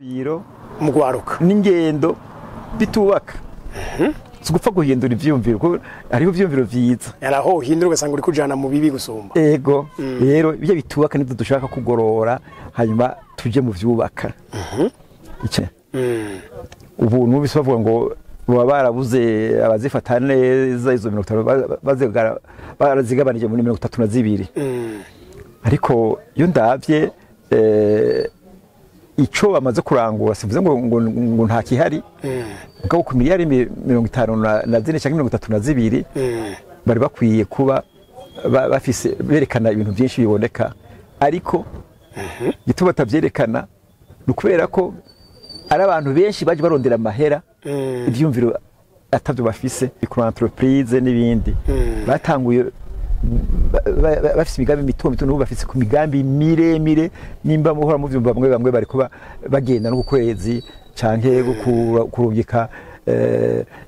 biro mugwaruka n'ingendo bitubaka gupfa guhindura ivyumviro ko hariho ivyumviro vyiza yaraho uhindura ugasanga uri kujana mu bibi gusumba ego rero ibyo bitubaka nivyo dushaka kugorora hanyuma tuje mu vyubaka ice ubu numvise bavuga ngo baba barabuze abazifata neza izo 50 barazigabanije muri 32 ariko iyo ndavye ico bamaze kurangura sivuze ngo nta kihari ubwo ku miliyari 54 cyangwa 32 bari bakwiye kuba bafise berekana ibintu byinshi biboneka ariko gituma batavyerekana nukubera ko ari abantu benshi baje barondera amahera ivyumviro atavyo bafise ku entreprise n'ibindi batanguye bafise imigambi mito n'ubu bafise ku migambi miremire nimba muhora mu vyumba bamwe bari kuba bagenda no ku kwezi canke kurungika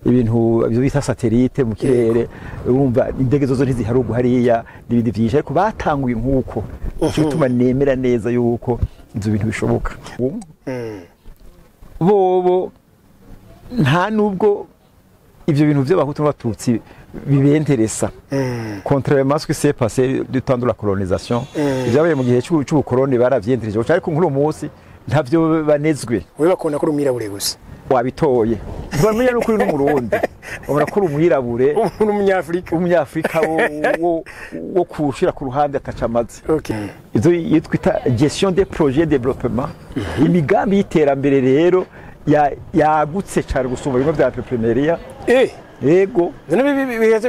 ibintu byo bita satellite mu kirere urumva indege zozo ntiziharugu hariya n'ibindi vyinshi ariko batanguye nkuko cyo gituma nemera neza yuko ivyo bintu bishoboka bobo nta nubwo ivyo bintu by'abahutu n'abatutsi bibenteresa contrairement à ce qui s'est passé du temps de la colonisation byabaye mu gihe cy'ubukoroni baravyentereje ariko nkuru munsi ntavyo banezwe we bakunda ko rumwirabure gusa wabitoye bamenya no kuri n'umurundi ubona ko umwirabure umunyafrika wo kushira ku ruhande atacamaze izo yitwita gestion des projets de développement imigambi y'iterambere rero yagutse cyane gusumba bimwe bya entrepreneuria ego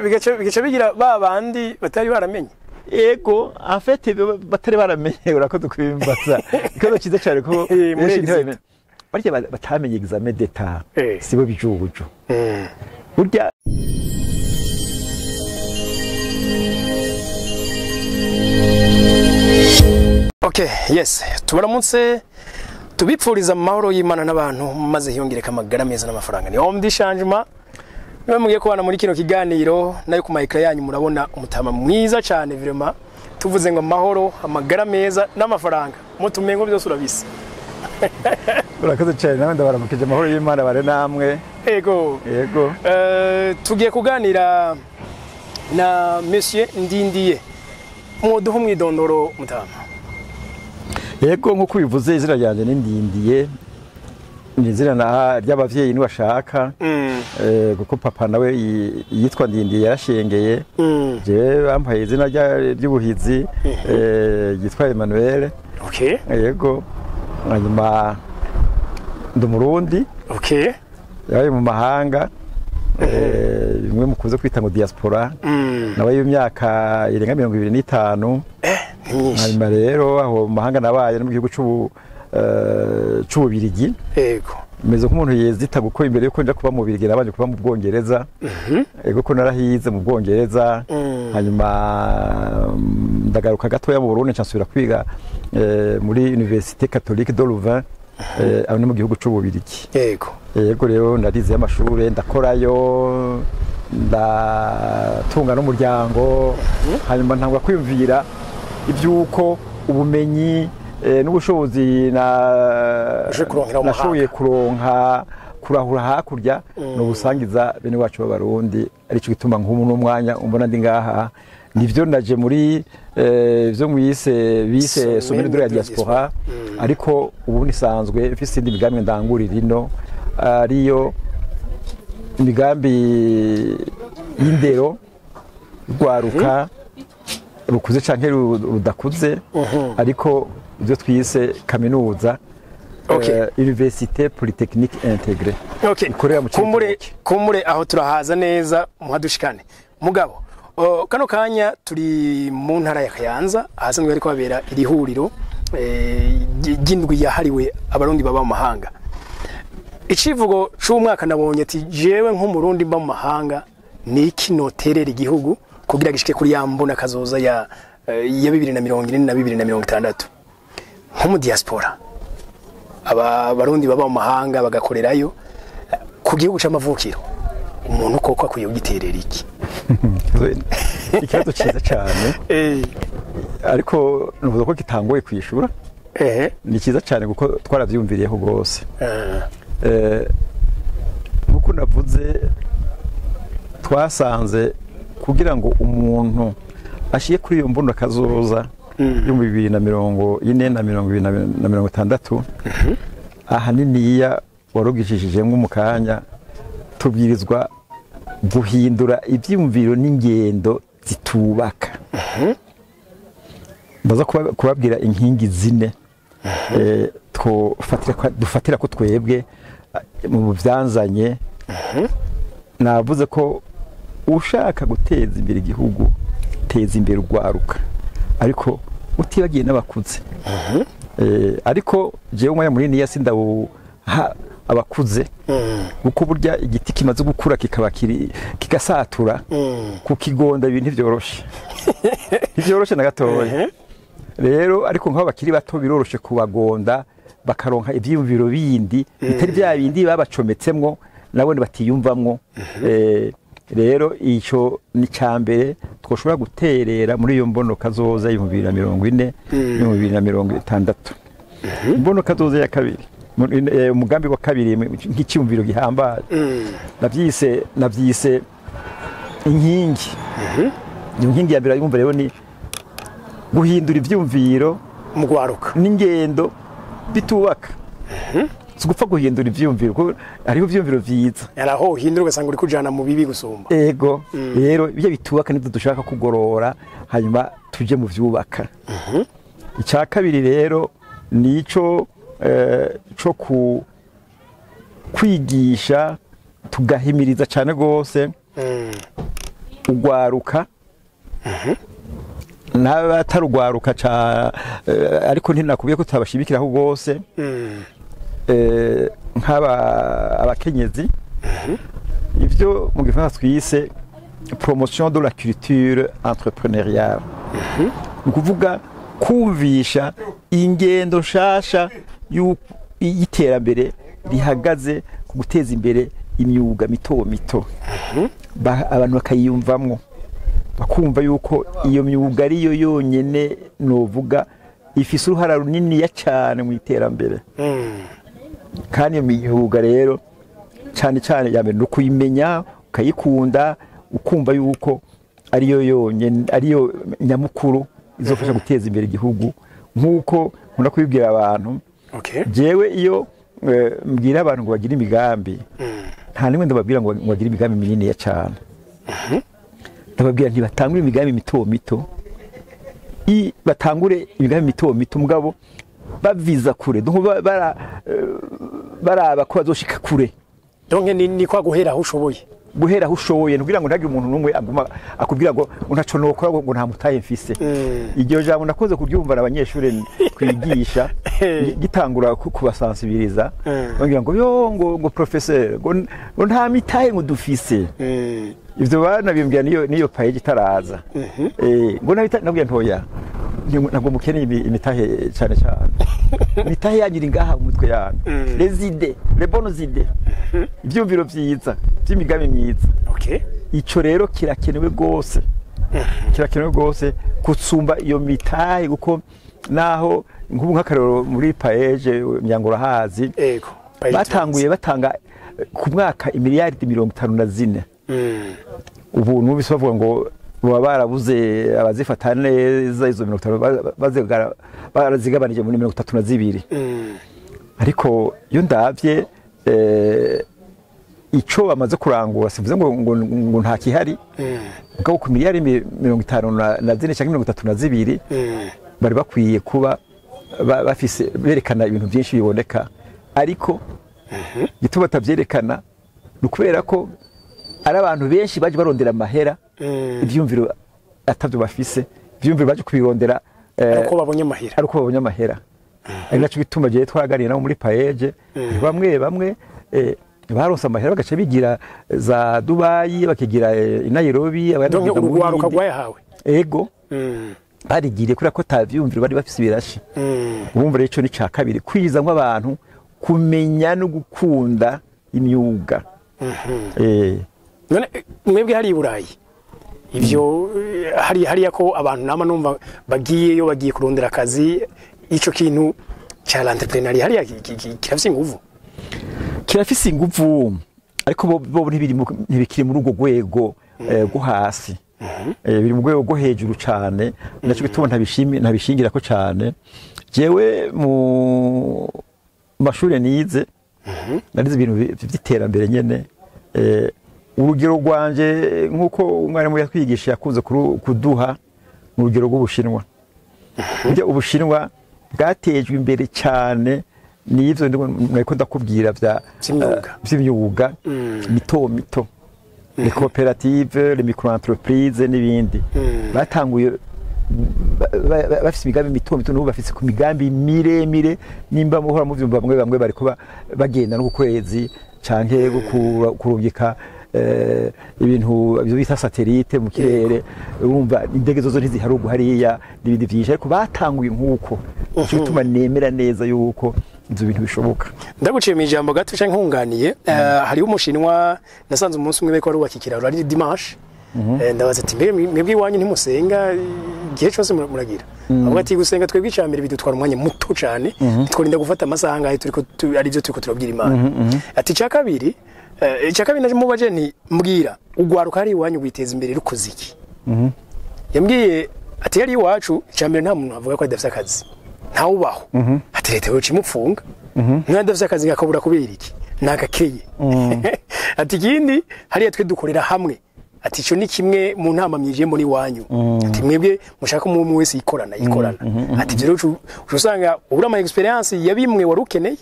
bigaca bigira babandi batari baramenye ego en fait batari baramenye urakoze kwimbaza ikozo kize cyane ko barya batamenye examen d'état sibo bijubujo burya Okay, yes. Tubaramutse tubipfuriza amahoro y'Imana n'abantu maze hiyongereka amagara meza n'amafaranga. Ni Home Changement. Niwe mugiye kubana muri kino kiganiro nayo ku micro yanyu murabona umutama mwiza cyane vraiment. Tuvuze ngo amahoro, amagara meza n'amafaranga. Mutumengo byose urabise. Urakoze cyane nawe ndabaramukije amahoro y'Imana bare namwe. Ego. Yego. Tugiye kuganira na Monsieur Ndindiye. Muduhu mwidondoro mutama. Yego nkuko bivuze izina ryanje n'Indindiye ni izina ry'abavyeyi ni bashaka kuko papa nawe yitwa Ndindiye yarashengeye je bampaye izina ry'ubuhizi yitwa Emmanuel. Okay. Yego hanyuma ndumurundi. Okay. Yabaye mu mahanga bimwe mukuze kwita ngo diaspora nawe y'imyaka irenga 25 hanyuma rero aho mu mahanga nabaye no mu gihugu c'ububirigi yego meze nk'umuntu yezita guko imbere yuko nja kuba mu Bubirigi nabanje kuba mu Bwongereza yego ko narahize mu Bwongereza hanyuma ndagaruka gatoya mu Burundi nsubira kwiga muri Université Catholique de Louvain aho ni mu gihugu c'ububirigi yego rero ndarize amashuri ndakorayo ndatunga n'umuryango hanyuma ntangwa kwiyumvira ivyuko ubumenyi n'ubushobozi nashoboye kuronka kurahura hakurya no gusangiza bene wacu b'abarundi arico gituma nk'umuntu n'umwanya umbona ndi ngaha nivyo naje muri byo bise sommet de la diaspora ariko ubu nisanzwe mfise indi migambi ndangurira ino ariyo imigambi y'indero rwaruka rukuze canke rudakuze ariko ibyo twise kaminuza Université Polytechnique Intégrée. Okay. Kumure aho turahaza neza muhadushikane. Mugabo kano kanya turi mu ntara ya Kayanza ahasanzwe ariko babera iri huriro gindwi yahariwe abarundi baba mu mahanga. Icivugo c'umwaka nabonye ati jewe nk'umurundi mba mu mahanga ni iki noterera igihugu kugira gishike kuri yambona kazoza ya 2040 na 2060 nko mu diaspora barundi baba mu mahanga bagakorerayo ku gihugu c'amavukiro umuntu koko akwiye giterera iki ikibazo cyiza cyane ariko nuvuga ko kitangoye kwishura ni cyiza cyane kuko twarabyumviriyeho rwose nk'uko navuze twasanze kugira ngo umuntu ashyire kuri iyo mbona kazoza yo mu 2040 na 2060 ahaniniya warugishijemo mu kanya tubwirizwa guhindura ibyumviro n'ingendo zitubaka baza kubabwira inkingi zine dufatira ko twebwe mu byanzanye navuze ko ushaka guteza imbere igihugu teza imbere urwaruka ariko utibagiye n'abakuze ariko jewe umwanya munini yasi ndawuha abakuze kuko burya igiti kimaze gukura kikaba kigasatura kukigonda ibintu ntivyoroshe na gatoya rero ariko nk'abo bakiri bato biroroshe kubagonda bakaronka ivyiyumviro bindi bitari bya bindi babacometsemo nabone batiyumvamwo rero ico ni cambere twoshobora guterera muri iyo mbono kazoza y'u 2040 n'u 2060 mbono kazoza ya kabiri umugambi wa kabiri nk'icyumviro gihambaye navyise inkingi inkingi ya mbere yumva rero ni guhindura ivyumviro mu gwaruka n'ingendo bitubaka gupfa guhindura ivyumviro kuko hariho ivyumviro vyiza yaraho uhindura ugasanga uri kujana mu bibi gusumba ego rero ibyo bitubaka nibyo dushaka kugorora hanyuma tuje mu vyubaka icya kabiri rero nico cyo kwigisha tugahimiriza cyane gose ugwaruka n'abatarugwaruka ariko ntinakubiye ko tutabashibikiraho gose nk'aba abakenyezi ivyo mu gifaransa twise promotion de la culture entrepreneuriale ukuvuga kumvisha ingendo shasha y'iterambere rihagaze ku guteza imbere imyuga mito mito abantu bakayiyumvamwo bakumva yuko iyo myuga ariyo yonyene novuga ifise uruhara runini ya cyane mu iterambere kandi iyo myuga rero cyane cyane yambere no kuyimenya ukayikunda ukumva yuko ariyo yonyene ariyo nyamukuru izofasha guteza imbere igihugu nkuko nkunda kubibwira abantu jewe iyo mbwira abantu ngo bagire imigambi nta nimwe ndababwira ngo bagire imigambi minini ya cyane ndababwira nti batangure imigambi mito mito batangure imigambi mito mito mugabo baviza kure baraba ko bazoshika kure donc ni kwa guhera aho ushoboye ntugira ngo ntagire umuntu numwe aguma akubwira ngo ntaco nokora ngo nta mutaye mfise iryo jambo nakoze kuryumva abanyeshuri kwigisha gitangura kubasensibiliza bagira ngo yo ngo professeur ngo nta mitaye ngo dufise ivyo bana bimbya niyo page itaraza ngo nabwira ntoya ntabwo mukeneye imitahe cyane cyane imitahe yanyiri ngaha umutwe yanyu les bonnes idées ivyumviro vyiza by'imigambi myiza ico rero kirakenewe gose kutsumba iyo mitahe kuko naho nk'ubu nk'akarero muri page myangura hazi batanguye batanga ku mwaka imiliyaridi 54 ubu nubise bavuga ngo baba barabuze abazifata neza izo 50 barazigabanije muri 32 ariko iyo ndavye ico bamaze kurangura sivuze ngo nta kihari ubwo ku miliyari 54 cyangwa 32 bari bakwiye kuba bafise berekana ibintu byinshi biboneka ariko gituma batabyerekana nukubera ko ari abantu benshi baje barondera amahera ivyumviro atavyo bafise ivyumviro baje kubirondera ariko babonye amahera ari naco bituma je twaganira nabo muri page bamwe baronse amahera bagaca bigira za Dubai bakigira i Nairobi abandi urwaruka rwayahawe ego barigiriye kuri ko tavyumviro bari bafise birashi urumva rero ico ni ca kabiri kwiza nk'abantu kumenya no gukunda imyuga none mwebwe hari Burayi ivyo hari ko abantu nama numva bagiye kurondera akazi ico kintu cha l'entrepreneuriat hariya kirafise inguvu kirafise inguvu ariko bo ntibikiri muri urwo rwego rwo hasi biri mu rwego rwo hejuru cyane naco gituma ntabishingira ko cyane jewe mu mashuri nize narize ibintu by'iterambere nyene urugero rwanje nkuko umwarimu yatwigisha yakunze kuduha mu rugero rw'Ubushinwa burya Ubushinwa bwatejwe imbere cyane n'ivyo niko ndakubwira vy'imyuga mito mito les coopératives les micro-entreprises n'ibindi batanguye bafise imigambi mito mito n'ubu bafise ku migambi miremire nimba muhora mu vyumba bamwe bariko bagenda no ku kwezi canke kurungika ibintu bita satellite mu kirere urumva indege zozo ntiziharugu hariya n'ibindi vyinshi ariko batanguye nkuko cyo bituma nemera neza yuko ivyo bintu bishoboka ndaguciye mu ijambo gato canke nkunganiye hari umushinwa nasanze umunsi umwe bariko barubaka ikiraro ari dimanche ndabaza ati mwebwe iwanyu ntimusenga igihe cyose muragira avuga ati gusenga twebwe icambere bidutwara umwanya muto cyane tworinda gufata amasaha ngahe turiko ari byo turiko turabwira Imana ati cya kabiri naje mubaje nti mbwira ugwaruka hari iwanyu gwiteza imbere rukoze iki yambwiye ati yari iwacu icambere nta muntu avuga ko adafite akazi nta ubaho ati leta yo cimupfunga nta adafite akazi gakabura kubera iki nagakeye ati kindi hariya twe dukorera hamwe ati cyo ni kimwe mu ntama myije muri wanyu ati mwebwe mushaka umwe wese yikorana ati byo usanga ubura ama experience yabimwe warukeneye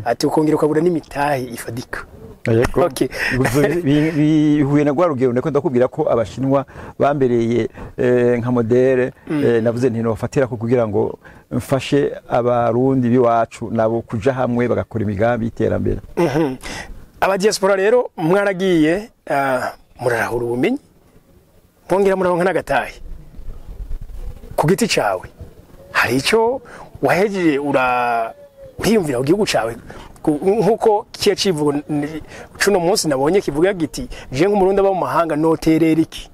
ati ukongera ukabura n'imitahe ifadika okay bihuye na gwarugero ndako ndakubwira ko abashinwa bambereye nka modele navuze nti nofatira ko kugira ngo mfashe abarundi biwacu nabo kuja hamwe bagakora imigambi iterambere aba diaspora rero mwaragiye murarahura ubumenyi bongera muraronka n'agatahe ku giti cawe hari ico wahejeje uriyumvira ku gihugu cawe nkuko kiye civugo cuno munsi nabonye kivuga giti je nk'umurundi aba mu mahanga noterera iki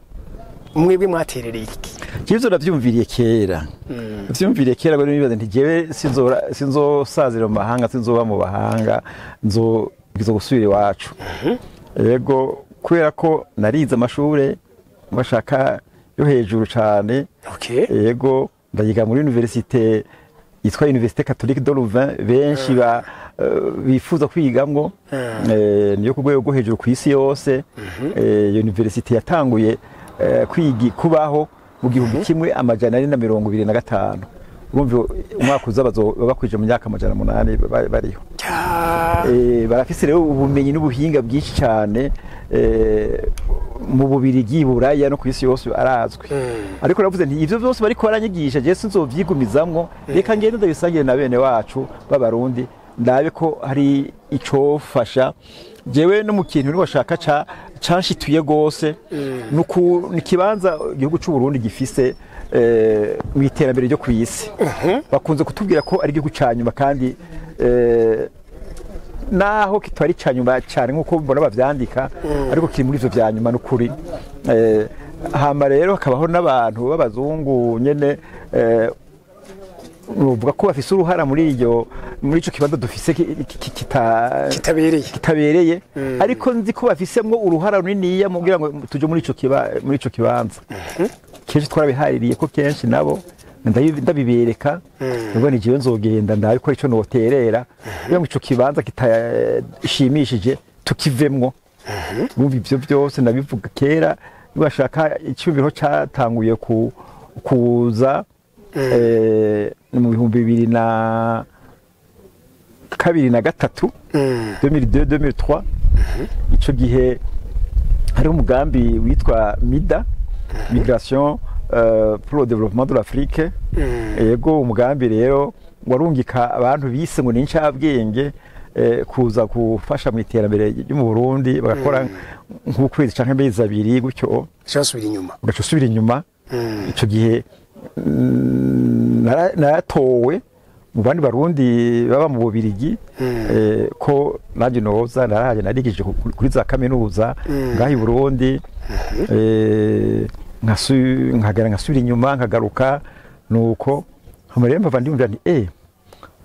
mwebwe mwaterereye iki kizo ndavyumviriye kera vyumviriye kera bari nibaza nti jewe sinzosazira mu mahanga sinzoba mu bahanga nzo gusubira iwacu yego kubera ko narize amashure bashaka yo hejuru cyane yego ndayiga muri université yitwa Université Catholique de Louvain benshi bifuza kwigamwo niyo ku rwego rwo hejuru ku isi yose université yatanguye kubaho mu 1425 urumva umwaka uza bakwije mu myaka 800 bariho barafise rero ubumenyi n'ubuhinga bwinshi cyane mu Bubirigi Buraya no ku isi yose arazwi ariko navuze nti ivyo byose bariko baranyigisha je sinzovyigumizamwo reka ngende ndabisangire na bene wacu b'abarundi ndabe ko hari ico fasha jewe no mu kintu nibashaka canshituye gose nikibanza igihugu cy'u Burundi gifise mu iterambere ryo kwisi bakunze kutubwira ko ari igihugu cyanyuma kandi naho kitwari cyanyuma cyane nkuko mbona bavyandika ariko kiri muri ivyo vyanyuma n'ukuri hama rero hakabaho n'abantu b'abazungu nyene uvuga ko bafise uruhara muri ico kibanza dufise kitabereye ariko nzi ko bafisemwo uruhara runiniya mugira ngo tuje muri ico kibanza kenshi twarabihaririye ko kenshi nabo ndabibereka nubwo ni jewe nzogenda ndabikora ico noterera kugira ngo ico kibanza kitashimishije tukivemwo bumva ivyo byose nabivuga kera bashaka icyubiro cyatanguye kuza mu 2002 2003 2003 ico gihe hari umugambi witwa MIDA Migration pour le développement de l'Afrique yego umugambi rero warungika abantu bise ngo n'incabwenge kuza gufasha mu iterambere ryo mu Burundi bagakora nk'ukwezi canke amezi abiri gutyo ugasubira inyuma ico gihe naratowe mu bandi barundi baba mu Bubirigi ko nanje noza naraje narigije kuri za kaminuza ngahi Burundi nkasubira inyuma nkagaruka nuko amarembo mpava ndimvira nti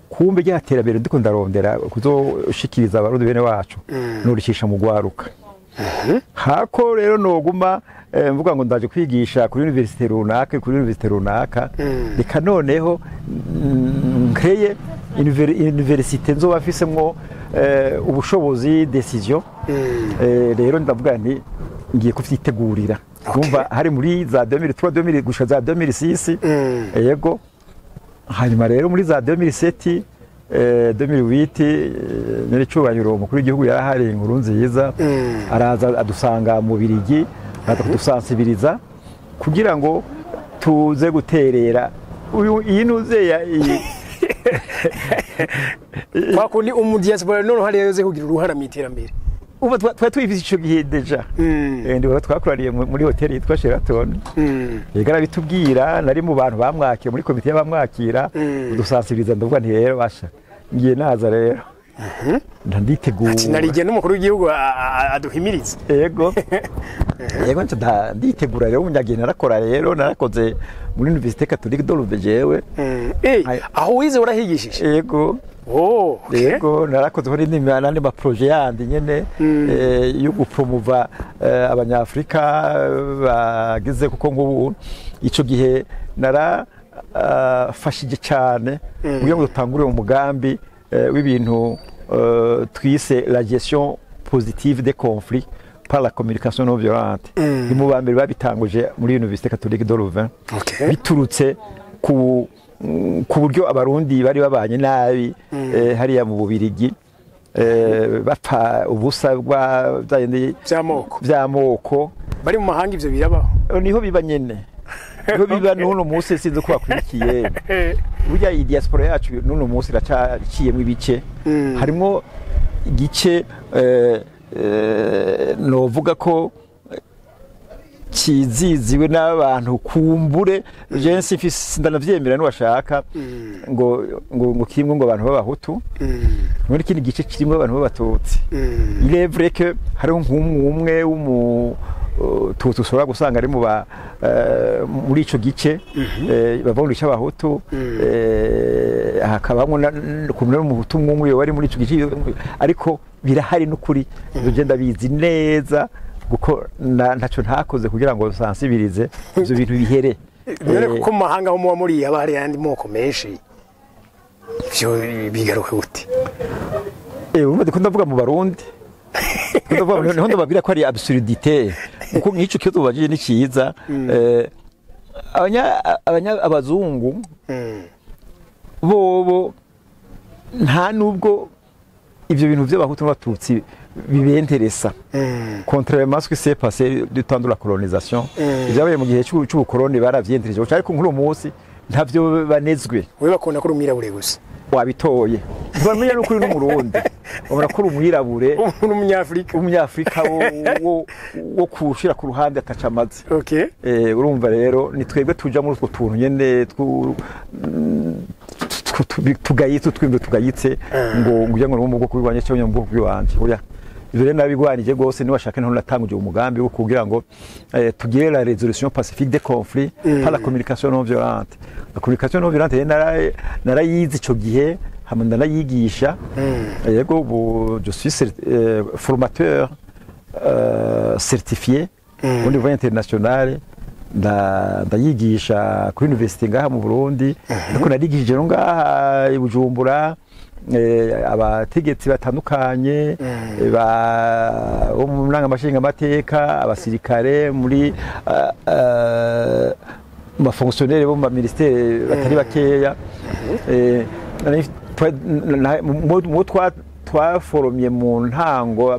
kumbe ryaterambere ndiko ndarondera kuzoshikiriza abarundi bene wacu nuricisha mu gwaruka hako rero noguma mvuga ngo ndaje kwigisha kuri universite runaka reka noneho nkreye universite nzoba mfisemwo ubushobozi decision rero ndavuga nti ngiye kuvyitegurira kumva hari muri za 2003 gusha za 2006 yego hanyuma rero muri za 2007 2008 nyine cyubahiro umukuru w'igihugu yarahari inkuru nziza araza adusanga mu Birigi araza kudusansibiriza kugira ngo tuze guterera uyu inuze ya kwa kundi umudiaspora none hari yaze kugira uruhara mu iterambere ubu twifise ico gihe deja ndi twakorariye muri hoteli yitwa Sheraton yegara bitubwira nari mu bantu bamwakira muri komite y'abamwakira dusansibiriza ndavuga nti rero basha ngiye naza rero ndanditegura ati narije n'umukuru w'igihugu aduhimiriza yego nditegura rero umunyagenda narakora rero narakoze muri Université Catholique de Louvain jewe aho wize urahigishije yego yego narakoze muri n'andi ma projet yandi nyene yo gupromova abanyafrika bagize kuko ngubu ico gihe fashije cyane kugira ngo dutangure umugambi w'ibintu twise la gestion positive des conflits par la communication non violente ni mu bambere babitanguje muri Université Catholique de Louvain biturutse ku buryo abarundi bari babanye nabi hariya mu Bubirigi bapfa ubusa by'amoko bari mu mahanga ivyo birabaho niho biba nyene niho biba n'uno munsi sinzi ko bakurikiye burya iyi diaspora yacu n'uno munsi iraciyemo ibice harimo igice novuga ko kiziziwe n'abantu kumbure jensi mfise ndanavyemera n'ubashaka ngo kimwe ngo abantu b'abahutu muri kindi gice kirimo abantu b'abatutsi il est vrai que hari nk'umwe tutu ushobora gusanga ari muri ico gice bavuga ngo abahutu hakabamwo kumwe n'umuhutu umwe wari muri ico gice ariko birahari n'ukuri ibyo ndabizi neza kuko ntaco ntakoze kugira ngo sansibirize ivyo bintu bihere none kuko mu mahanga ho muba muri abari yandi moko menshi ivyo bigaruke gute ndiko ndavuga mu Barundi niho ndababwira ko ari absurdité kuko nk'icyo kibazo tubajije ni cyiza abazungu bobo nta nubwo ivyo bintu by'abahutu n'abatutsi bibenteresa contrairement à ce qui s'est passé du temps de la colonisation byabaye mu gihe cy'ubukoroni baravyentereje ariko nk'uno munsi ntavyo banezwe we bakunda ko rumwirabure gusa wabitoye bamenya n'ukuri n'umurundi ubona ko umwirabure umunyafrika wo kushira ku ruhande atacamaze urumva rero ni twebwe tuja muri utwo tuntu nyene tugayitse twimbe tugayitse ngo ujya ngo mu bwoko bw'ibwanje cyangwa mu bwoko bw'ibwanje oya ivyo nabigwanije gose ni washaka nto natanguje umugambi wo kugira ngo tugire la résolution pacifique des conflits par la communication non violente. La communication non violente narayizi ico gihe hamwe ndanayigisha yego je suis formateur certifié au niveau international ndayigisha kuri université ngaha mu Burundi ariko narigishije no ngaha i Bujumbura abategetsi batandukanye mu ndangamashinga amateka abasirikare muri ma fonctionnaire bo mu ministère batari bakeya mu twaforomye mu ntango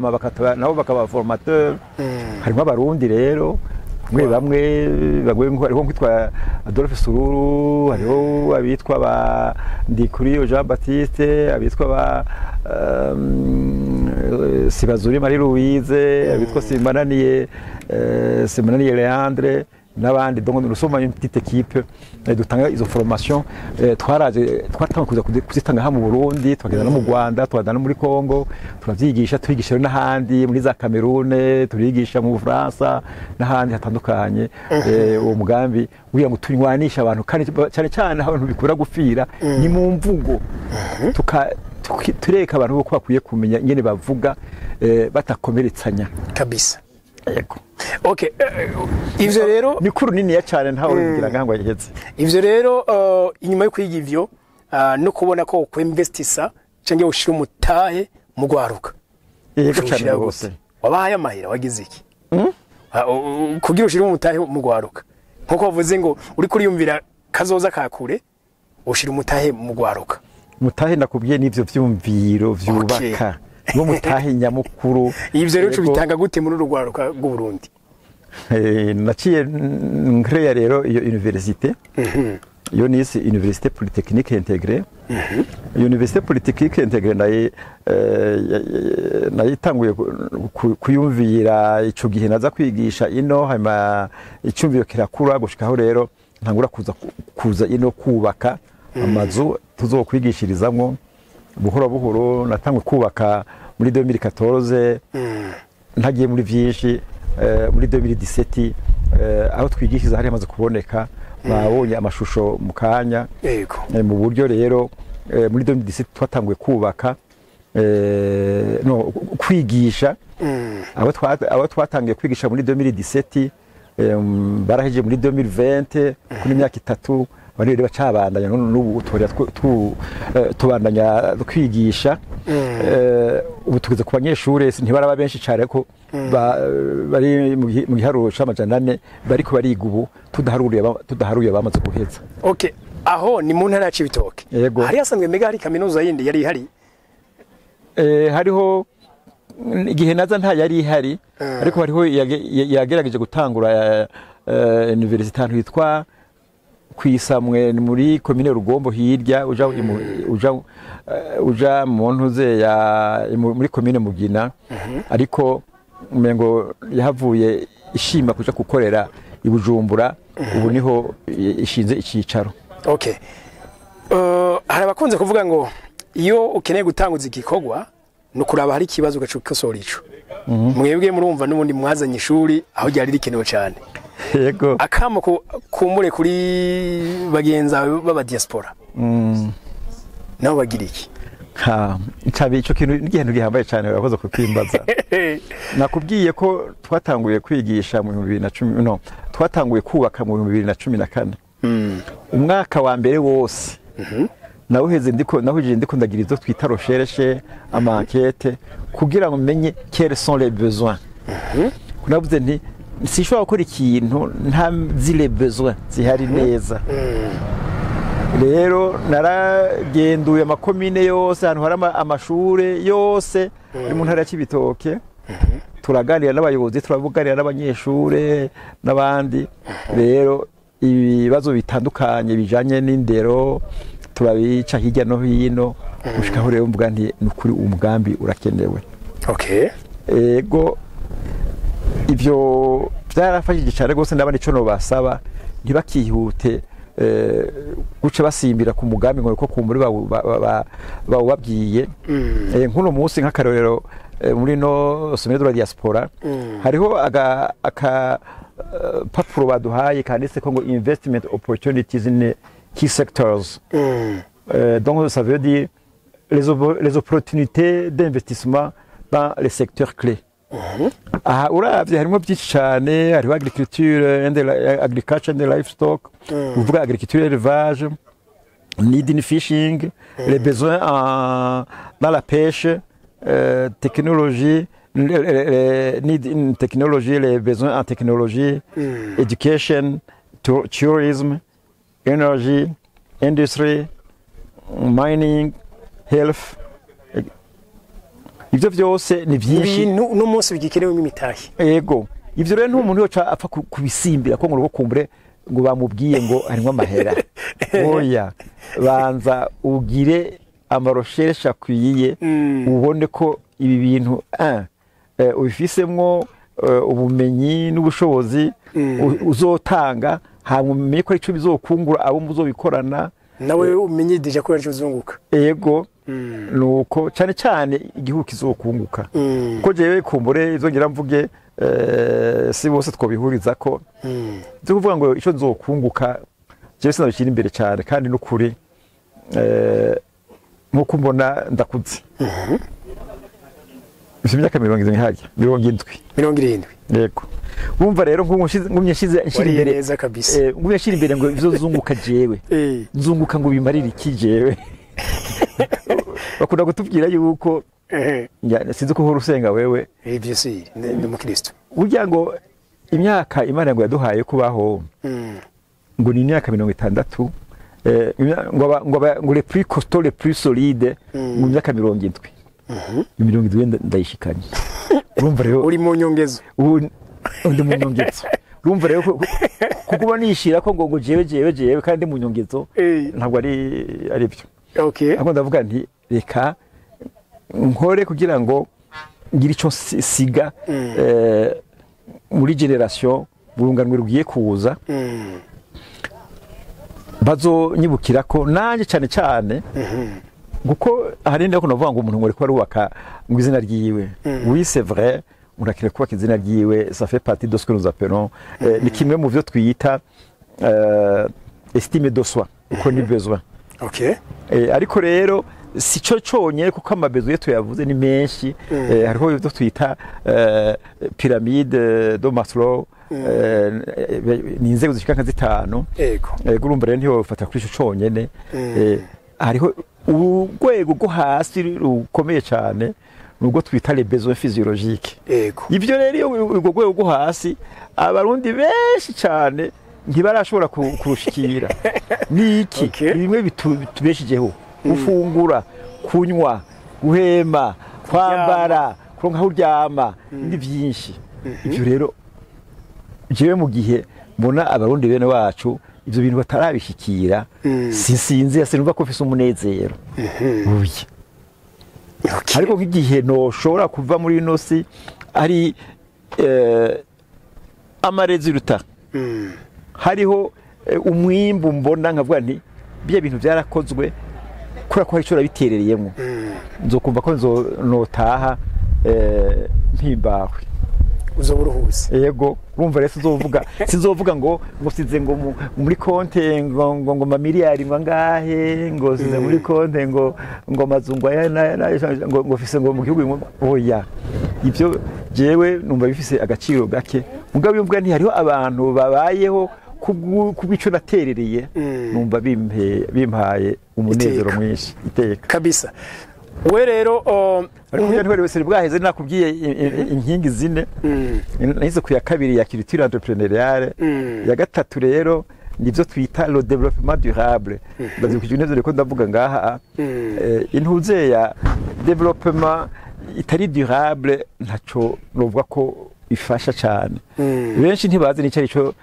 nabo bakaba formateur harimo abarundi rero bamwe hariho nkitwa Adolphe Sururu hariho abitwa ba Ndikuri Jean Baptiste abitwa ba Sibazuri Marie Louise abitwa Simananiye Leandre n'abandi donc nous sommes une petite équipe dutanga izo formation twatanguye kuzitanga ha mu Burundi twagenda no mu Rwanda twagenda no muri Congo turavyigisha twigisha n'ahandi muri za Cameroon turigisha mu Bufaransa n'ahandi hatandukanye uwo mugambi ugira ngo tunywanisha abantu kandi cyane cyane abantu bikura gufira ni mu mvugo tureka abantu ko bakwiye kumenya ingene bavuga batakomeretsanya kabisa. Yego. Okay, ivyo rero mikuru nini ya cyane ntawe bigira ngangwa yiheze. Ivyo rero inyuma yo kwiga ivyo no kubona ko kwinvestisa cange ushira umutahe mu gwaruka. Yego cyane rwose. Wabaye amahira wagize iki? Kugira ushira umutahe mu gwaruka. Nkuko bavuze ngo uri kuriyumvira kazoza kakure ushira umutahe mu gwaruka. Mutahe nakubwiye n'ivyo vyumviro vyubaka. Ngo mutahe nyamukuru. Ivyo rero bitanga gute muri urugwaruka rw'u Burundi? Naciye nkreya rero iyo université. Iyo ni Université Polytechnique Intégrée. Université Polytechnique Intégrée nayitanguye kuyumvira ico gihe naza kwigisha ino hama icyumviro kirakura gushikaho rero ntangura kuza ino kubaka amazu tuzokwigishirizamwo buhoro buhoro. Natangwe kubaka muri 2014 ntagiye muri vyinshi muri 2017 aho twigishiriza hari amaze kuboneka babonye amashusho mu kanya. Yego. Mu buryo rero muri 2017 twatanguye kubaka kwigisha abo twatangiye kwigisha muri 2017 baraheje muri 2020 kuri imyaka 3 bari rero bacabandanya n'ubu tubandanya kwigisha. Ubu tugeze ku banyeshure ntibaraba benshi cyane ko bari mu giharuro c'amajana 4 bariko bariga ubu tudaharuye bamaze guheza. Okay, aho ni mu ntara ya Cibitoke. Hari hasanzwe mega hari kaminuza yindi yari hari? Hariho igihe naza nta yari ihari ariko hariho yagerageje gutangura université ahantu hitwa kwisamwe muri commune Rugombo hirya uja mu ntuze ya muri commune Mugina. Ariko umengo yahavuye ishima kuja gukorera i Bujumbura. Ubu niho ishinze icicaro. Okay, hari abakunze kuvuga ngo iyo ukeneye gutanguza igikorwa no kuraba hari kibazo gacukosora ico. Mwebwe murumva n'ubundi mwazanye ishuri aho ryari rikenewe cyane. Yego. Akamo kumure kuri bagenza baba diaspora. Naho bagira iki? Itabi ico kintu n'igihano gihambaye cyane urakoze kukwimbaza. Nakubwiye ko twatanguye kwigisha mu 2010 no twatanguye kubaka mu 2014. Umwaka wa mbere wose nawuheze ndiko ndagira izo twita recherche ama enquête kugira ngo menye quels sont les besoins. Kunavuze nti sishobora gukora ikintu nta zile besoins zihari neza. Rero naragenduye amakomine yose ahantu hari amashure yose mu ntara ya Cibitoke. Turaganira n'abayobozi turavuganira n'abanyeshure n'abandi. Rero ibibazo bitandukanye bijanye n'indero turabica hirya no hino gushikaho rero mvuga nti nukuri umugambi urakenewe. Okay. Ego ivyo byarafashije cyane gose ndabandi cyo no basaba ntibakihute guca basimbira ku mugambi ngo ko kumuri babwiye. Nkuno munsi nk'akarorero muri no somero de diaspora hariho aka papuro baduhaye kanditse ko ngo investment opportunities in key sectors. Donc ça veut dire les opportunités d'investissement dans les secteurs clés. Aha uravye harimo byinshi cyane, hariho agriculture and agriculture and livestock, uvuga agriculture élevage, need in fishing, les besoins dans la pêche, technologie, need in technology, les besoins en technologie, education, tourism, energy, industry, mining, health. Ivyo vyose ni byinshi n'umunsi bigikenewe imitahi. Yego, ivyo rero n'umuntu yoca apfa kubisimbira ko ngo kumbure ngo bamubwiye ngo harimo amahera. Oya, banza ugire amaroshesha kwiye ubone ko ibi bintu ubifisemwo ubumenyi n'ubushobozi uzotanga hanyuma umenye ko icyo bizokungura abo muzobikorana nawe umenye deja ko aricyo uzunguka yego nuko cyane cyane igihugu kizokunguka ko jewe kumbure izongera mvuge si bose twabihuriza ko byo kuvuga ngo icyo nzokunguka jewe sinabishyira imbere cyane kandi n'ukuri nk'uko mbona ndakuze bifite imyaka 70 hajya 70 yego bumva rero ngumye nshize imbere neza kabisa ngumye nshyira imbere ngo ivyo zunguka jewe nzunguka ngo bimarire iki jewe bakunda gutubwira yuko sinzi ko uhora usenga wewe ibyo si ndi umukristo burya ngo imyaka Imana ngo yaduhaye kubaho ngo ni imyaka 60 ngo le plus costaud le plus solide mu myaka 70 70 ndayishikanye urumva rero uri mu nyongezo undi mu nyongezo urumva rero kuko nishira ko ngo jewe kandi mu nyongezo ntabwo ari byo okay ahubwo ndavuga nti reka nkore kugira ngo ngire icyo siga muri generation burunganwe rugiye kuza bazonyibukira ko nanje cyane cyane guko hari ndako navuga ngo umuntu ngore ko arubaka ngo izina ryiwe oui c'est vrai urakire kubaka izina ryiwe ça fait partie de ce que nous appelons ni kimwe mu byo twita estime de soi uko ni besoin okay ariko rero si cyo cyonye kuko amabezo yetu yavuze ni menshi hariho ibyo twita pyramide de Maslow ni inzego zishika nka zitanu yego urumva rero ntiyo ufata kuri cyo cyonyene hariho urwego rwo hasi rukomeye cyane nubwo twita les besoins physiologiques yego ibyo rero urwo rwego rwo hasi abarundi benshi cyane ntibarashobora kurushikira niki bimwe bitubeshijeho gufungura kunywa guhema kwambara kuronka uryama ndi byinshi ibyo rero jewe mu gihe mbona abarundi bene wacu ibyo bintu batarabishikira sinzi sinumva ko mfise umunezero uye ariko nk'igihe noshobora kuva muri ino si ari amaresultat hariho umwimbu mbona nkavuga nti bya bintu byarakozwe kura ko icyo rabiterereyemo nzokumva ko notaha mpimbawe uzoburuhuse yego urumva rero sizovuga ngo size ngo muri konte ngo mamiliyari ngahe ngo size muri konte ngo mazungwa ngo fise ngo mu gihugu oya ibyo jewe numva bifise agaciro gake mugabo yumva nti hariho abantu babayeho kubwico naterereye numva bimpaye umunezero mwinshi iteka kabisa we rero ariko yari wese bwaheze nakubwiye inkingi zine nahise ku ya kabiri ya culture entrepreneuriale ya gatatu rero nivyo twita le développement durable ndazi kujunezere ko ndavuga ngaha intuze ya développement itari durable ntaco novuga ko ifasha cyane benshi ntibazi n'icyo arico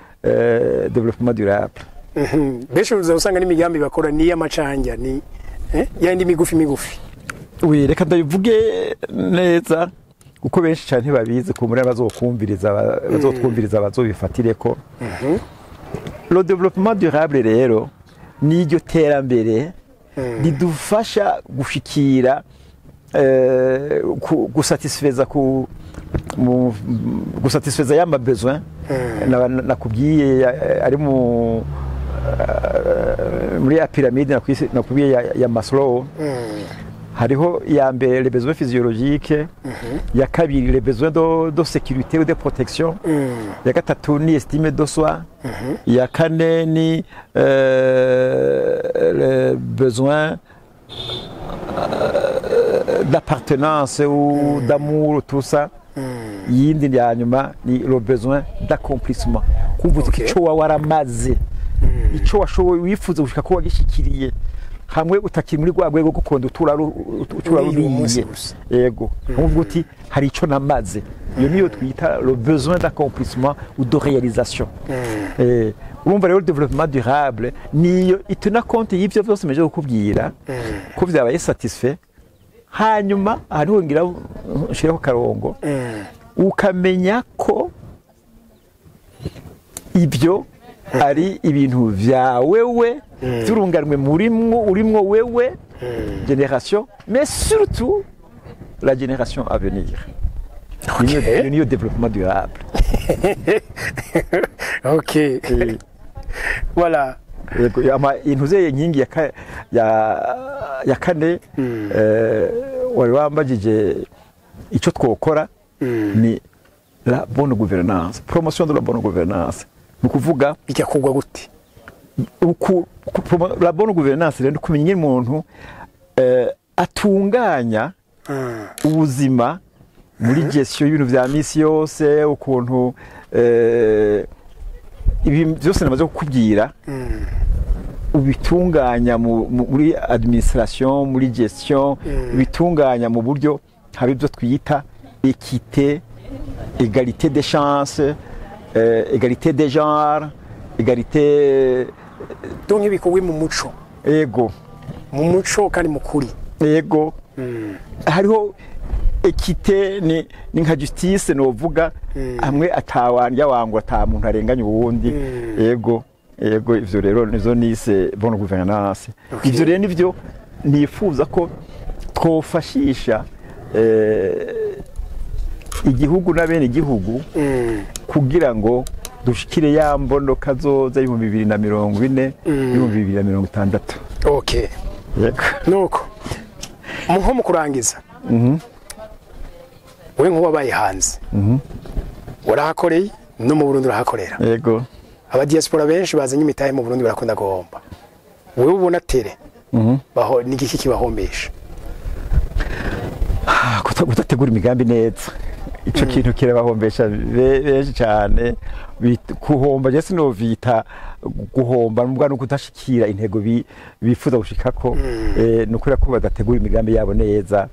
développement durable benshi uzasanga n'imigambi bakora ni y'amacanja ni yandi migufi we reka ndabivuge neza kuko benshi cyane babizi ko muri bazotwumviriza bazobifatire ko le développement durable rero ni iryo terambere ridufasha gushikira gusatisfeza y'ama besoin nakubwiye ari muri ya pyramide nakubwiye ya Maslow hariho ya mbere les besoins physiologiques ya kabiri les besoins de sécurité ou de protection ya gatatu ni estime de soi ya kane ni les besoins d'appartenance ou d'amour tout ça yindi ya nyuma ni le besoin d'accomplissement kumva icyo waramaze icyo washoboye wifuza gushika ko wagishikiriye hamwe utakiri muri rwa rwego gukonda uturaruriye yego nkuvuga uti hari icyo namaze iyo niyo twita le besoin d'accomplissement ou de réalisation urumva rero développement durable niyo ituna compte y'ivyo byose meje kukubwira ko vyabaye satisfait hanyuma hariho ngira shiraho karongo ukamenya ko ibyo ari ibintu vya wewe byurunganwe urimwo wewe génération mais surtout la génération à venir. Okay. Niyo développement durable. Ok. Voilà. Intuze inkingi ya kane wari wambajije icyo twokora ni la bonne gouvernance, promotion de la bonne gouvernance. Nukuvuga ikakugwa gute? La bonne gouvernance rero kumenya umuntu atunganya ubuzima muri gestion y'ibintu vya misi yose, ukuntu ibi byose namaze kukubwira ubitunganya muri administration, muri gestion, bitunganya mu buryo haba ibyo twita équité, égalité des chances, égalité des genres, égalité donc ibikuwe mu muco. Ego mu muco kandi mukuri. Ego hariho équité ni nka justice novuga hamwe atawanja wangu ata muntu arenganya uwundi. Ego ivyo rero nizo nise bonne gouvernance. Ivyo rero nivyo nifuza ko twofashisha igihugu n'abene igihugu kugira ngo dushikire ya mbono kazoza y'ibihumbi 2040 n'ibihumbi 2060. Okay. Nuko nko mu kurangiza we nk'uwabaye hanze warahakoreye no mu Burundi urahakorera. Yego. Aba diaspora benshi bazanye imitahe mu Burundi barakunda guhomba. Wewe ubona tere baho n'igiki kibahombesha? Kutategura imigambi neza. Ico kintu kirabahombesha benshi cyane. Kuhomba je sinovita guhomba mbwa no kutashikira intego bifuza gushikako nukuri ko badategura imigambi yabo neza.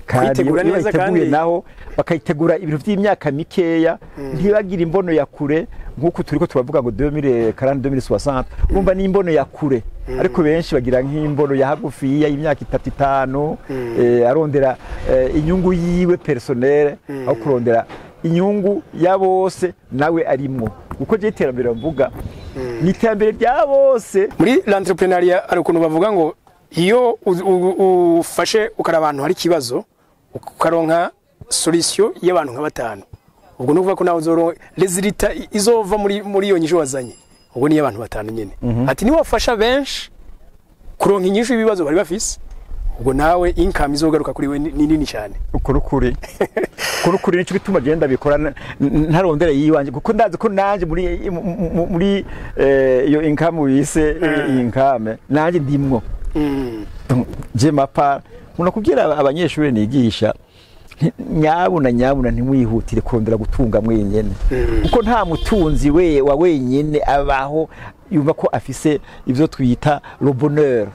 Kandi bayiteguye naho bakayitegura ibintu by'imyaka mikeya ntibagira imbono ya kure nkuko turiko turavuga ngo 2040 2060 umva ni imbono ya kure ariko benshi bagira nk'imbono ya hagufi y'imyaka 3-5 arondera inyungu yiwe personnel aho kurondera inyungu ya bose nawe arimo uko je iterambere mvuga ni iterambere rya bose. Muri l'entrepreneuriat ari ukuntu bavuga ngo iyo ufashe ukara abantu hari kibazo ukaronka solution y'abantu nka batanu ubwo nuvuga ko nawe uzoro resultat izova muri iyo nyisho wazanye ubwo ni y'abantu batanu nyene ati ni wafasha benshi kuronka inyisho ibibazo bari bafise ubwo nawe income izogaruka kuri we ni nini cyane. Ukuri nico bituma genda bikora ntarondera yiwanje kuko ndazi ko nanje muri iyo income wise income nanje ndimwo. Je mapa munakubwira abanyeshuri nigisha nyabuna ntimwihutire kurondera gutunga mwenyene kuko nta mutunzi wa wenyene abaho yumva ko afise ivyo twita le bonheur.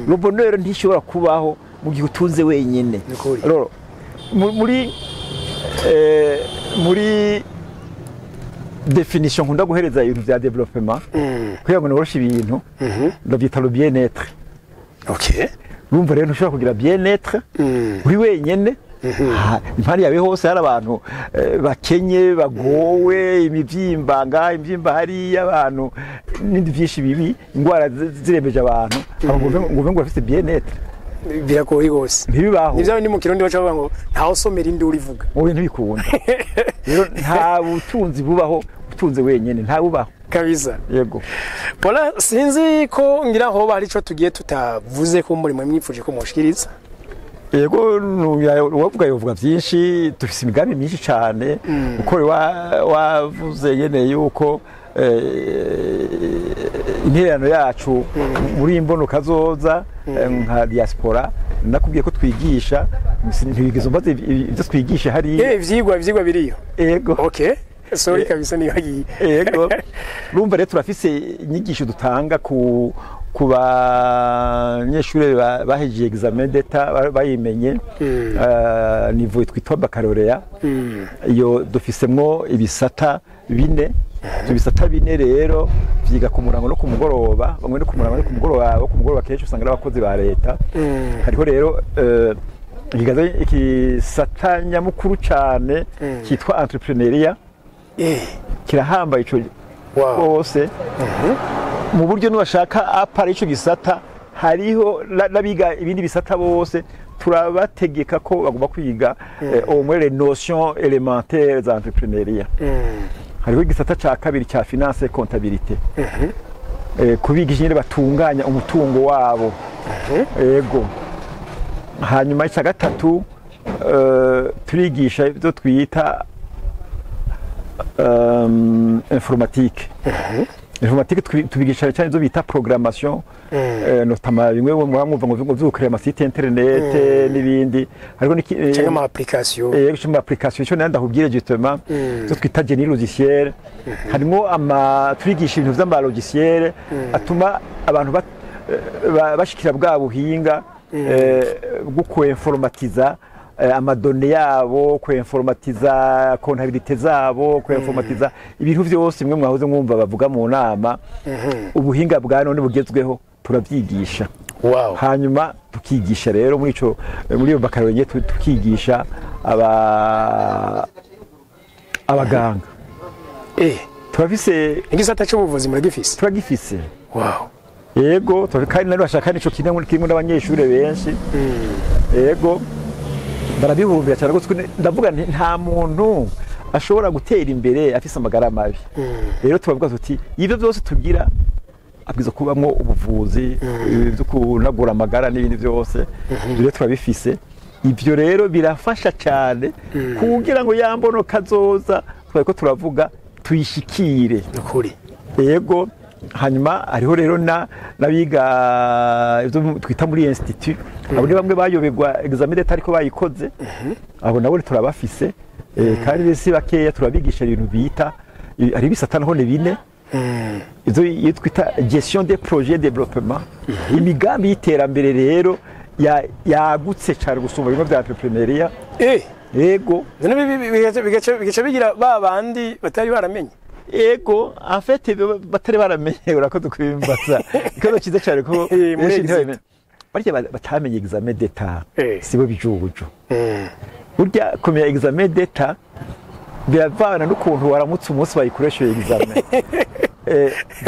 Le bonheur ntishobora kubaho mu gihe utunze wenyene. Rero muri definition nkunda guhereza ibintu vya development kugira ngo noroshe ibintu ndabyita le bien-être. Okay. Urumva rero ntushobora kugira bien-être uri wenyene. Impari yawe hose hari abantu bakenye bagowe imivyimba hari abantu n'indi byinshi bibi ingwara ziremeje abantu ngo bafite bien-être biragoye gose ntibibaho. Nivyo ni mu kirundi baca bavuga ngo ntaho somera indi urivuga wowe ntibikunda. Rero nta butunzi bubaho utunze wenyene nta bubaho kabisa. Yego. Pola sinzi ko ngira ho bari cyo tugiye tutavuze ko muri mwipfuje ko mushikiriza. Yego wavuga yovuga byinshi dufise imigambi myinshi cyane uko wavuze yene yuko intererano yacu muri imbono kazoza nka diaspora nakubwiye ko twigisha ntibigize mbaze ibyo twigisha hari ivyigwa biriyo. Yego. Okay. Sorry kabisa ni hagiye. Yego. Rumva rero turafise inyigisho dutanga ku banyeshuri bahejeje examen d'etat bayimenye niveau twitwa baccalauréat. Iyo dufisemwo ibisata bine. Ibisata bine rero vyiga ku murango no ku mugoroba bamwe no ku murango no ku mugoroba kenshi usanga abakozi ba leta. Hariho rero igisata nyamukuru cyane cyitwa entrepreneuria kirahambaye ico bose mu buryo nubashaka apara ico gisata hariho nabiga ibindi bisata bose turabategeka ko bagomba kwiga au moins les notions élémentaires d'entrepreneuriat. Hariho igisata ca kabiri ca finance et comptabilité. Kubigisha nyine batunganya umutungo wabo. Yego. Hanyuma icya gatatu turigisha ibyo twita informatique. Informatique tubigisha cyane ibyo bita programmation, notamment bimwe mwumva ngo byo créer amasite internet n'ibindi. Hariho cyangwa ama application. Cyangwa application cyo nanda hubwire justement byo twita génie logiciel. Harimo turigisha ibintu by'ama logiciel atuma abantu bashikira bwa buhinga bwo kuinformatiza amadone yabo, kuinformatiza comptabilité zabo, kuinformatiza ibintu byose imwe mwahoze mwumva bavuga mu nama. Ubuhinga bwa none bugezweho turabyigisha. Hanyuma tukigisha rero muri iyo bakaronye tukigisha abaganga. Turafise igisata cy'ubuvuzi muri gifise. Turagifise. Yego, kandi nari bashaka nico kirimo n'abanyeshuri benshi. Yego. Barabihurumbira cyane gutse ndavuga nta muntu ashobora gutera imbere afise amagara mabi. Rero tubavuga tuti ibyo byose tugira abwiza kubamwo ubuvuzi byo kunagura amagara n'ibindi byose. Rero turabifise. Ibyo rero birafasha cyane kugira ngo yambono kazoza twako turavuga tuyishikire. Ukuri. Yego. Hanyuma hariho rero nabiga ibyo twita muri institut. Abo ni bamwe bayobegwa examen d'etat ariko bayikoze. Abo nabo turabafise. Kandi bisi bakeya turabigisha ibintu bita ari bisata naho ne bine. Izo twita gestion des projets de développement. Imigambi y'iterambere rero yagutse cyane gusumba bimwe bya entrepreneuria. Yego. Bigaca bigira babandi batari baramenye. Ego, en fait, batari baramenye urakoze kubimbaza. Ikozo kiza cyane ko barya batamenye examen d'etat. Sibo bijubujo. Burya komeye examen d'etat biravana n'ukuntu waramutse umunsi bayikoresha examen.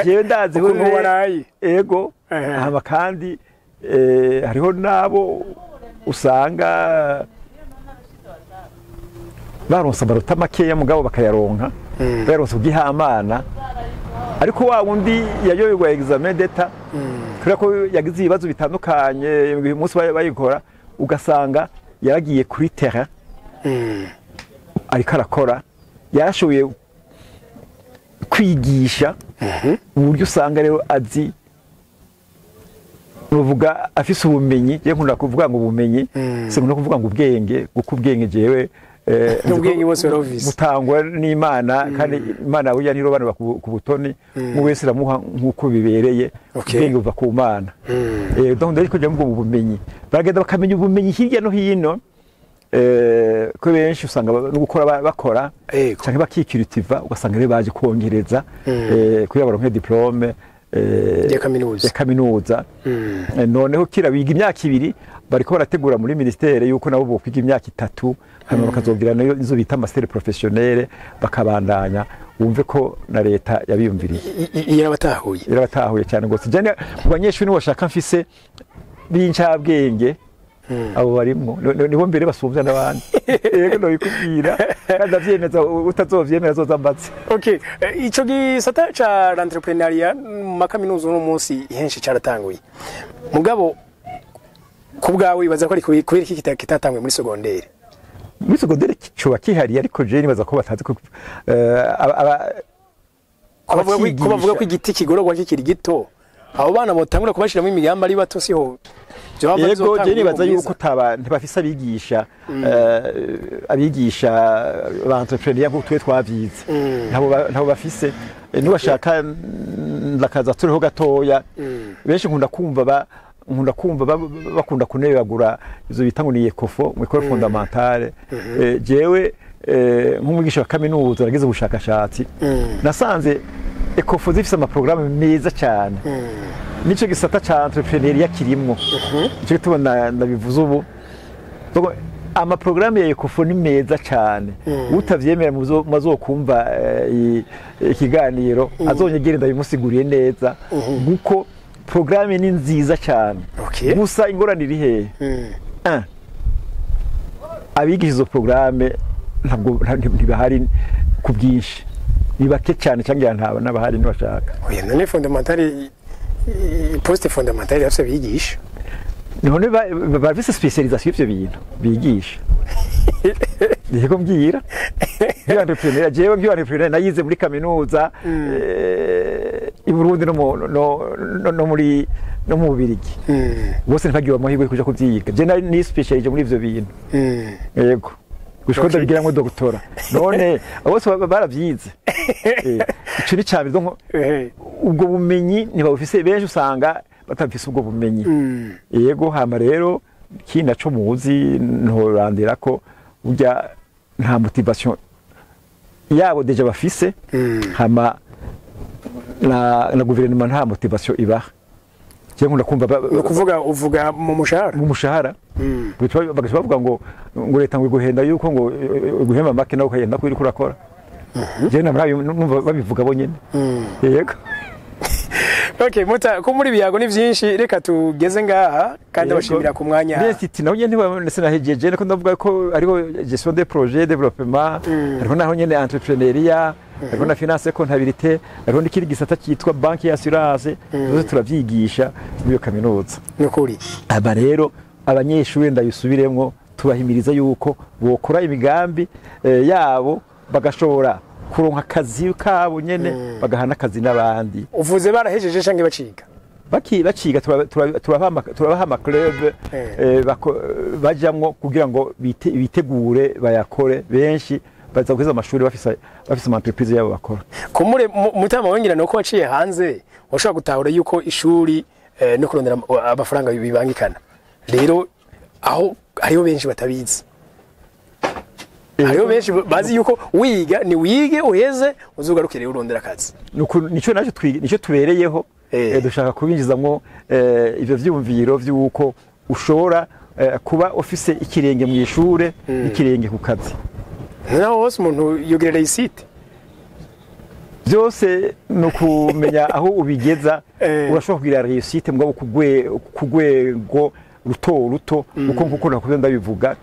Jewe ndazi ko warayi. Ego, hama kandi hariho nabo usanga baronsa amanota makeya mugabo bakayaronka. Baronsa ubwihamana. Ariko wa wundi yayoberwa examen d'etat kubera ko yagize ibibazo bitandukanye uyu munsi bayikora ugasanga yaragiye kuri terrain ariko arakora yarashoboye kwigisha uburyo usanga rero azi uvuga afise ubumenyi. Je nkunda kuvuga ngo ubumenyi sinkunda kuvuga ngo ubwenge kuko ubwenge jewe n'ubwenge bose barovise mutangwa n'Imana kandi Imana burya ntirobanura ku butoni mu wese ramuha nkuko bibereye ubwenge buva ku Mana. Donc ndiko je mvuga ubumenyi baragenda bakamenya ubumenyi hirya no hino ko benshi usanga no gukora bakora cyangwa bakikiritiva ugasanga rero baje kongereza kugira baronke diplome ya kaminuza. Noneho kira biga imyaka 2 bariko barategura muri ministere yuko nabo bo kwiga imyaka 3 hanyuma bakazogira nayo izo bita master professionnel bakabandanya. Wumve ko na leta yabiyumviriye irabatahuye cyane gose. Jane mu banyeshuri bashaka mfise b'incabwenge abo barimo nibo mbere basumvya n'abandi. Yego no bikubwira kandi avyemeza utazovyemera zozambatse. Okay, ico gisata ca l'entrepreneuriat makaminuzo no munsi henshi cyaratanguye. Mugabo kubgawe baza ko ari kubera iki kitatangwe muri secondaire. Muri secondaire cyo kihari ariko je nibaza ko batazi ko bavuga ko igiti kigororwa kikiri gito. Abo bana botangura kubashiramo imigamba ari bato siho. Yego je nibaza yuko ntibafise abigisha ba entrepreneur ko twe twavyize. Ntabo bafise nubashaka ndakaza turiho gatoya. Benshi nkunda kumva bakunda kunebagura izo bita ngo ni ECOFO mu école fondamentale. Jewe nk'umwigisha wa kaminuza nagize ubushakashatsi nasanze ECOFO zifise ama programme meza cyane. Nico gisata ca entrepreneuria kirimwo. Ico tubona nabivuze ubu ama programme ya Ecofo ni meza cyane utavyemera mazokumva ikiganiro azonyegera ndabimusiguriye neza guko programme ni nziza cyane gusa ingorane iri he abigisha izo programme ntabwo ntibahari ku bwinshi nibake cyane cyangwa ntaba nabahari ntibashaka oya none fondamentale poste fondamentale yose bigisha none bafise specialisation y'ivyo bintu bigisha Yego mbwira entrepreneur jewe entrepreneur nayize muri kaminuza i Burundi no muri no mu Bubiligi bose ntagiye amahirwe kuja kuvyiga je ni specialije muri ivyo bintu yego gushikoda bigira ngo doktora none abose baravyize ico ni cyabiri donc ubwo bumenyi ni babufise benshi usanga batafise ubwo bumenyi yego hama rero kina cyo muzi ntorandira ko burya nta motivation yabo deja bafise hama na gouvernement nta motivation ibaha je nkunda kumva kuvuga uvuga mu mushahara bavuga ngo leta ngo guhenda yuko ngo guhema make nawe ukagenda ko iri kurakora je namwe babivuga bonyene yego Okay, muta ko muri biyago ni byinshi reka tugeze ngaha kandi bashimira ku mwanya. Ndetse naho nyene ndetse nahejeje nako ndavuga ko ariho gestion des projets développement, ariho naho nyene entrepreneuria, ariho na finance comptabilité, ariho n'ikindi gisata cyitwa banki ya assurance, byose turavyigisha muri kaminuza. Nukuri. Aba rero abanyeshuri ndayisubiremwo tubahimiriza yuko bokora imigambi yabo bagashobora kuronka akazi kabo nyene bagahana akazi n'abandi. Uvuze barahejeje canke baciga? Baciga turabaha ama club bajamwo kugira ngo bitegure bayakore benshi baza kwiza amashuri bafise ama entreprise yabo bakora. Kumure mutama wongera no ko waciye hanze washobora gutahura yuko ishuri no kurondera amafaranga bibangikana. Rero aho hariho benshi batabizi. Hariho benshi bazi yuko wiga ni wige uheze uzugarukire urondera akazi. Nico nico tubereyeho dushaka kubinjizamwo ivyo vyumviro vyuko ushora kuba office ikirenge mu ishure ikirenge ku kazi. Naho hose umuntu yogerera isite. Byose no kumenya aho ubigeza urashobora kugira réussite mugabo kugwego ruto uko nkuko nakuze ndabivuga.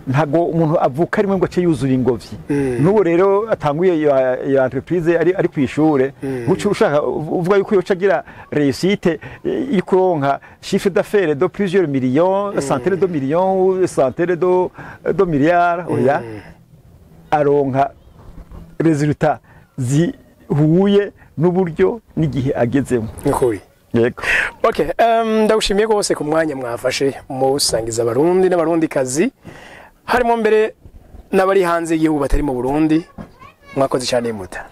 Ntago umuntu avuka rimwe ngo ace yuzura ingobyi nubo rero atanguye ya entreprise ari kwishure gucu ushaka uvuga yuko yo cagira réussite ikuronka chiffre d'affaires de plusieurs millions centaines de millions centaines de milliards oya aronka resultat zihuye n'uburyo n'igihe agezemo nkuri yego. Okay, ndagushimiye gose ku mwanya mwafashe mu usangiza abarundi n'abarundi kazi harimo mbere n'abari hanze y'igihugu batari mu Burundi mwakoze cyane muta.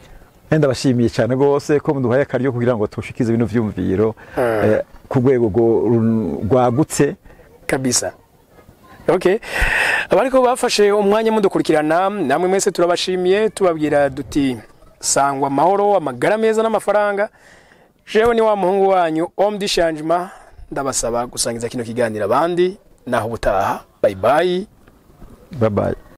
Ndabashimiye cyane gose ko muduhaye akaryo kugira ngo tushikize ibintu vyumviro ku rwego rwagutse kabisa. Okay, abariko bafashe umwanya mudukurikirana namwe mwese turabashimiye tubabwira duti sangwa amahoro amagara meza n'amafaranga. Jewe ni wa muhungu wanyu Homme du Changement ndabasaba gusangiza kino kiganiro abandi naho butaha. Bye bye. Bye bye.